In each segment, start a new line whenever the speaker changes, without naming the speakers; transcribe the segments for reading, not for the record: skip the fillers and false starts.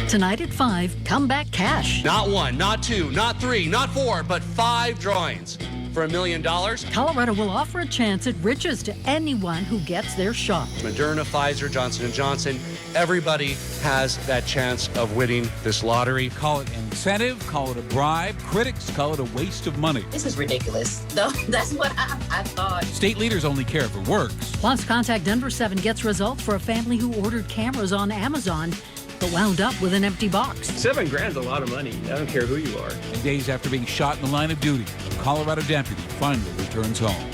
Tonight at 5, Comeback Cash.
Not 1, not 2, not 3, not 4, but 5 drawings for $1 million.
Colorado will offer a chance at riches to anyone who gets their shot.
Moderna, Pfizer, Johnson & Johnson, everybody has that chance of winning this lottery.
Call it incentive, call it a bribe. Critics call it a waste of money.
This is ridiculous. No, that's what I thought.
State leaders only care if it works.
Plus, Contact Denver7 gets results for a family who ordered cameras on Amazon but wound up with an empty box.
$7,000's a lot of money. I don't care who you are.
And days after being shot in the line of duty, a Colorado deputy finally returns home.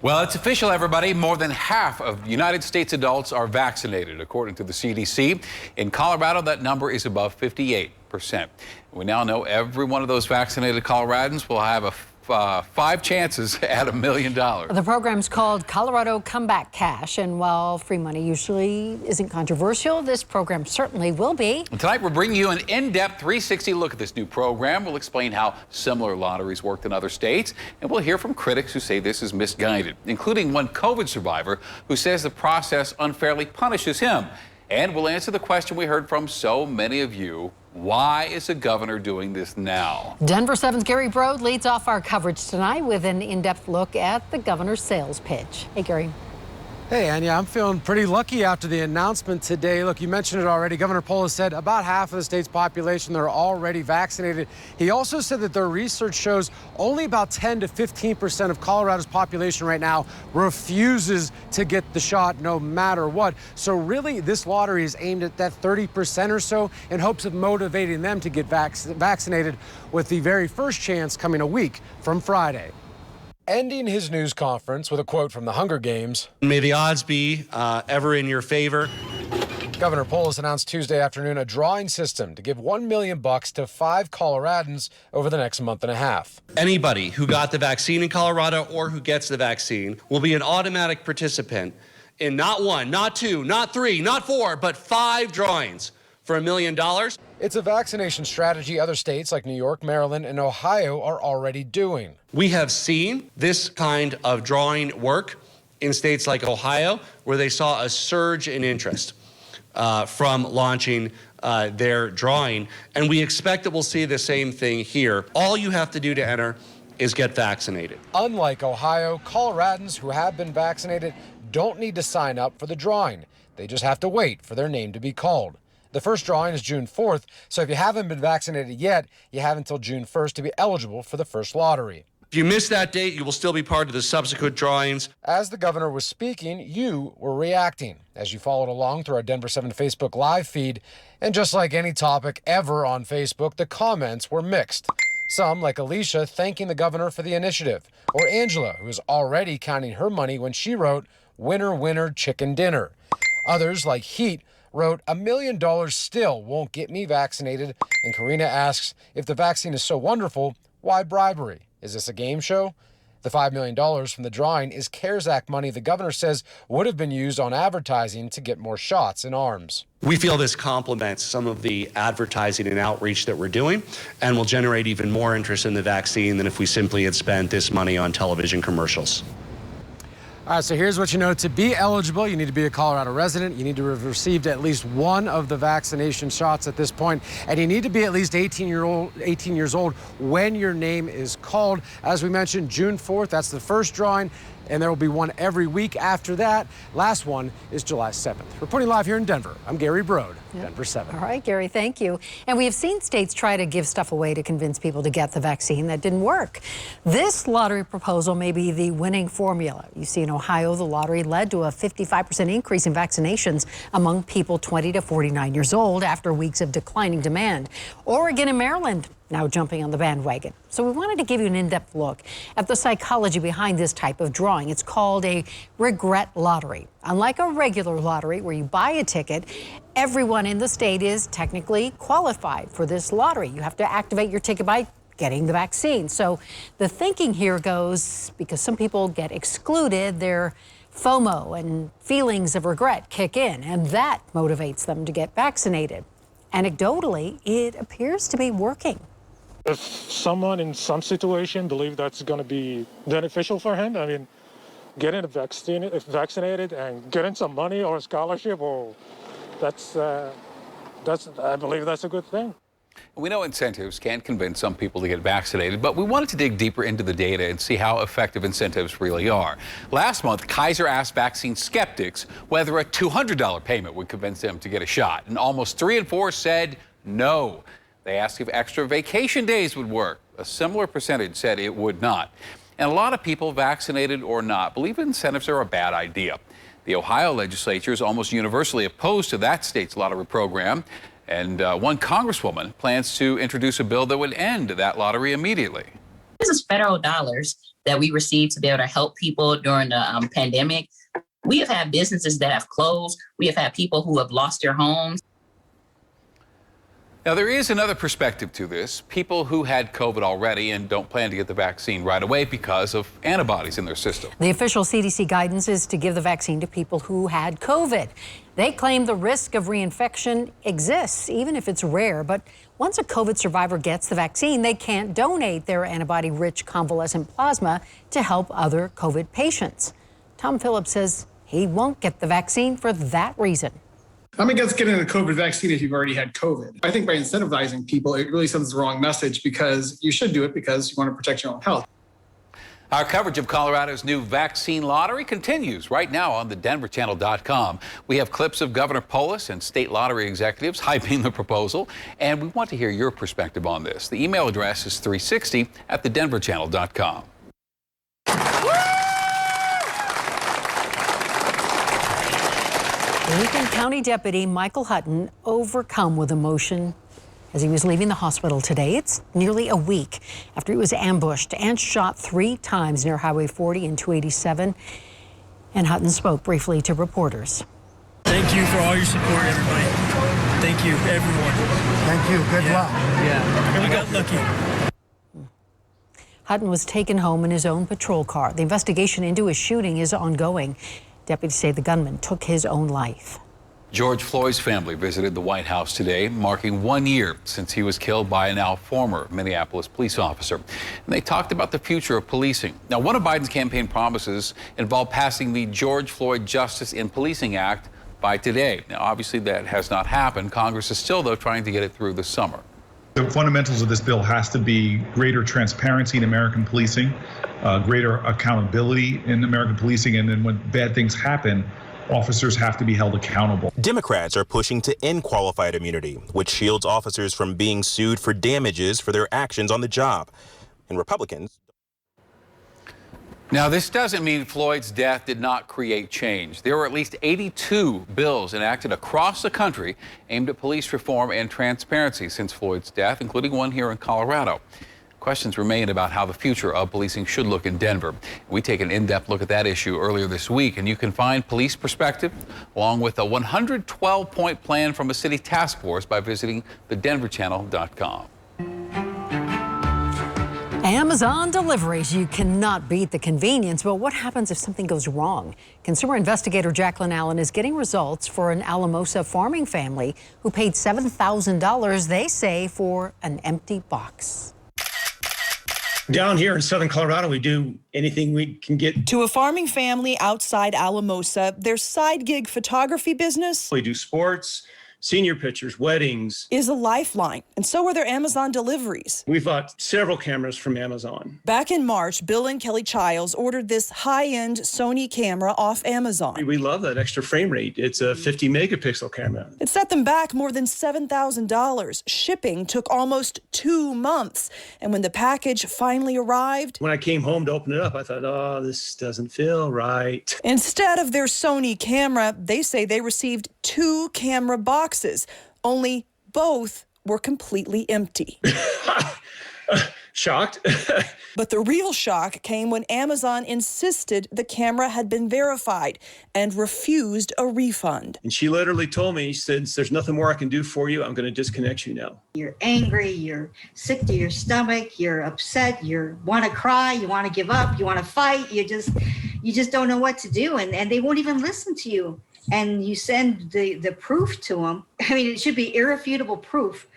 Well, it's official, everybody. More than half of United States adults are vaccinated, according to the CDC. In Colorado, that number is above 58%. We now know every one of those vaccinated Coloradans will have 5 chances at $1 million.
The program's called Colorado Comeback Cash, and while free money usually isn't controversial, this program certainly will be.
Tonight, we're bringing you an in-depth 360 look at this new program. We'll explain how similar lotteries worked in other states, and we'll hear from critics who say this is misguided, including one COVID survivor who says the process unfairly punishes him. And we'll answer the question we heard from so many of you: why is the governor doing this now?
Denver7's Gary Brode leads off our coverage tonight with an in-depth look at the governor's sales pitch. Hey, Gary.
Hey, Anya, I'm feeling pretty lucky after the announcement today. Look, you mentioned it already. Governor Polis said about half of the state's population are already vaccinated. He also said that their research shows only about 10 to 15% of Colorado's population right now refuses to get the shot no matter what. So really, this lottery is aimed at that 30% or so in hopes of motivating them to get vaccinated, with the very first chance coming a week from Friday. Ending his news conference with a quote from the Hunger Games.
May the odds be ever in your favor.
Governor Polis announced Tuesday afternoon a drawing system to give $1 million to 5 Coloradans over the next month and a half.
Anybody who got the vaccine in Colorado or who gets the vaccine will be an automatic participant in not 1, not 2, not 3, not 4, but 5 drawings for $1 million.
It's a vaccination strategy other states like New York, Maryland, and Ohio are already doing.
We have seen this kind of drawing work in states like Ohio, where they saw a surge in interest from launching their drawing, and we expect that we'll see the same thing here. All you have to do to enter is get vaccinated.
Unlike Ohio, Coloradans who have been vaccinated don't need to sign up for the drawing. They just have to wait for their name to be called. The first drawing is June 4th, so if you haven't been vaccinated yet, you have until June 1st to be eligible for the first lottery.
If you miss that date, you will still be part of the subsequent drawings.
As the governor was speaking, you were reacting as you followed along through our Denver7 Facebook Live feed. And just like any topic ever on Facebook, the comments were mixed. Some, like Alicia, thanking the governor for the initiative, or Angela, who is already counting her money when she wrote, "Winner, winner, chicken dinner." Others, like Heat, wrote, "$1 million still won't get me vaccinated." And Karina asks, if the vaccine is so wonderful, why bribery? Is this a game show? The $5 million from the drawing is CARES Act money the governor says would have been used on advertising to get more shots in arms.
We feel this complements some of the advertising and outreach that we're doing and will generate even more interest in the vaccine than if we simply had spent this money on television commercials.
All right, so here's what you know. To be eligible, you need to be a Colorado resident. You need to have received at least one of the vaccination shots at this point, and you need to be at least 18 years old when your name is called. As we mentioned, June 4th, that's the first drawing, and there will be one every week after that. Last one is July 7th. Reporting live here in Denver, I'm Gary Brode, Denver7.
All right, Gary, thank you. And we have seen states try to give stuff away to convince people to get the vaccine. That didn't work. This lottery proposal may be the winning formula. You see, in Ohio, the lottery led to a 55% increase in vaccinations among people 20 to 49 years old after weeks of declining demand. Oregon and Maryland now jumping on the bandwagon. So we wanted to give you an in-depth look at the psychology behind this type of drawing. It's called a regret lottery. Unlike a regular lottery where you buy a ticket, everyone in the state is technically qualified for this lottery. You have to activate your ticket by getting the vaccine. So the thinking here goes, because some people get excluded, their FOMO and feelings of regret kick in, and that motivates them to get vaccinated. Anecdotally, it appears to be working.
If someone in some situation believes that's going to be beneficial for him, I mean, getting vaccinated and getting some money or a scholarship, or that's I believe that's a good thing.
We know incentives can convince some people to get vaccinated, but we wanted to dig deeper into the data and see how effective incentives really are. Last month, Kaiser asked vaccine skeptics whether a $200 payment would convince them to get a shot, and almost 3 in 4 said no. They asked if extra vacation days would work. A similar percentage said it would not. And a lot of people, vaccinated or not, believe incentives are a bad idea. The Ohio legislature is almost universally opposed to that state's lottery program. And one congresswoman plans to introduce a bill that would end that lottery immediately.
This is federal dollars that we receive to be able to help people during the pandemic. We have had businesses that have closed. We have had people who have lost their homes.
Now, there is another perspective to this. People who had COVID already and don't plan to get the vaccine right away because of antibodies in their system.
The official CDC guidance is to give the vaccine to people who had COVID. They claim the risk of reinfection exists, even if it's rare. But once a COVID survivor gets the vaccine, they can't donate their antibody-rich convalescent plasma to help other COVID patients. Tom Phillips says he won't get the vaccine for that reason.
I'm against getting a COVID vaccine if you've already had COVID. I think by incentivizing people, it really sends the wrong message, because you should do it because you want to protect your own health.
Our coverage of Colorado's new vaccine lottery continues right now on the Denverchannel.com. We have clips of Governor Polis and state lottery executives hyping the proposal, and we want to hear your perspective on this. The email address is 360@thedenverchannel.com.
Lincoln County Deputy Michael Hutton overcome with emotion as he was leaving the hospital today. It's nearly a week after he was ambushed and shot 3 times near Highway 40 and 287. And Hutton spoke briefly to reporters.
Thank you for all your support, everybody. Thank you, everyone.
Thank you. Good luck.
Yeah, I got lucky.
Hutton was taken home in his own patrol car. The investigation into his shooting is ongoing. Deputies say the gunman took his own life.
George Floyd's family visited the White House today, marking 1 year since he was killed by a now former Minneapolis police officer. And they talked about the future of policing. Now, one of Biden's campaign promises involved passing the George Floyd Justice in Policing Act by today. Now, obviously, that has not happened. Congress is still, though, trying to get it through this summer.
The fundamentals of this bill has to be greater transparency in American policing, greater accountability in American policing, and then when bad things happen, officers have to be held accountable.
Democrats are pushing to end qualified immunity, which shields officers from being sued for damages for their actions on the job. And Republicans.
Now, this doesn't mean Floyd's death did not create change. There were at least 82 bills enacted across the country aimed at police reform and transparency since Floyd's death, including one here in Colorado. Questions remain about how the future of policing should look in Denver. We take an in-depth look at that issue earlier this week, and you can find police perspective along with a 112-point plan from a city task force by visiting thedenverchannel.com.
Amazon deliveries. You cannot beat the convenience, but what happens if something goes wrong? Consumer investigator Jacqueline Allen is getting results for an Alamosa farming family who paid $7,000, they say, for an empty box.
Down here in Southern Colorado, we do anything we can get.
To a farming family outside Alamosa, their side gig photography business.
We do sports, senior pictures, weddings.
Is a lifeline, and so are their Amazon deliveries.
We bought several cameras from Amazon.
Back in March, Bill and Kelly Childs ordered this high-end Sony camera off Amazon.
We love that extra frame rate. It's a 50 megapixel camera.
It set them back more than $7,000. Shipping took almost 2 months. And when the package finally arrived...
When I came home to open it up, I thought, oh, this doesn't feel right.
Instead of their Sony camera, they say they received 2 camera boxes. Only both were completely empty.
Shocked.
But the real shock came when Amazon insisted the camera had been verified and refused a refund.
And she literally told me, she said, there's nothing more I can do for you. I'm going to disconnect you now.
You're angry, you're sick to your stomach, you're upset, you want to cry, you want to give up, you want to fight, you just don't know what to do, and they won't even listen to you. And you send the proof to them. I mean, it should be irrefutable proof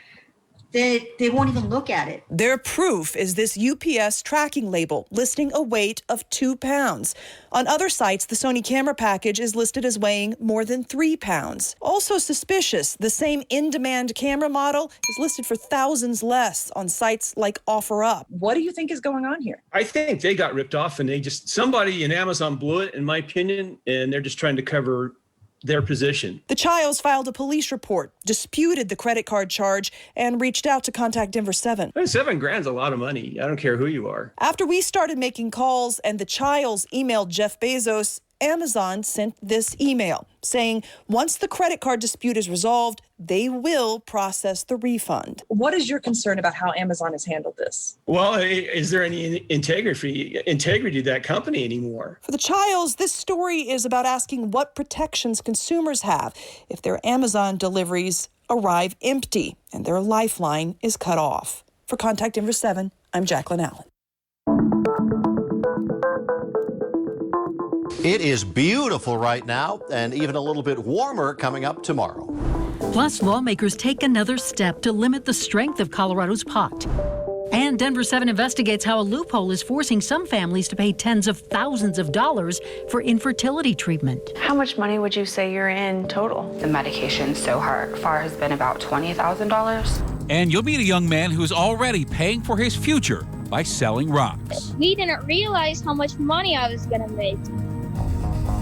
they won't even look at it.
Their proof is this UPS tracking label listing a weight of 2 pounds. On other sites, the Sony camera package is listed as weighing more than 3 pounds. Also suspicious, the same in-demand camera model is listed for thousands less on sites like OfferUp. What do you think is going on here?
I think they got ripped off and somebody in Amazon blew it, in my opinion, and they're just trying to cover their position.
The Childs filed a police report, disputed the credit card charge, and reached out to contact Denver7.
$7,000's a lot of money. I don't care who you are.
After we started making calls and the Childs emailed Jeff Bezos, Amazon sent this email saying once the credit card dispute is resolved, they will process the refund. What is your concern about how Amazon has handled this?
Well, is there any integrity to that company anymore?
For the Childs, this story is about asking what protections consumers have if their Amazon deliveries arrive empty and their lifeline is cut off. For Contact Denver7, I'm Jacqueline Allen.
It is beautiful right now and even a little bit warmer coming up tomorrow.
Plus, lawmakers take another step to limit the strength of Colorado's pot. And Denver7 investigates how a loophole is forcing some families to pay tens of thousands of dollars for infertility treatment.
How much money would you say you're in total? The medication so far has been about $20,000.
And you'll meet a young man who's already paying for his future by selling rocks.
We didn't realize how much money I was going to make.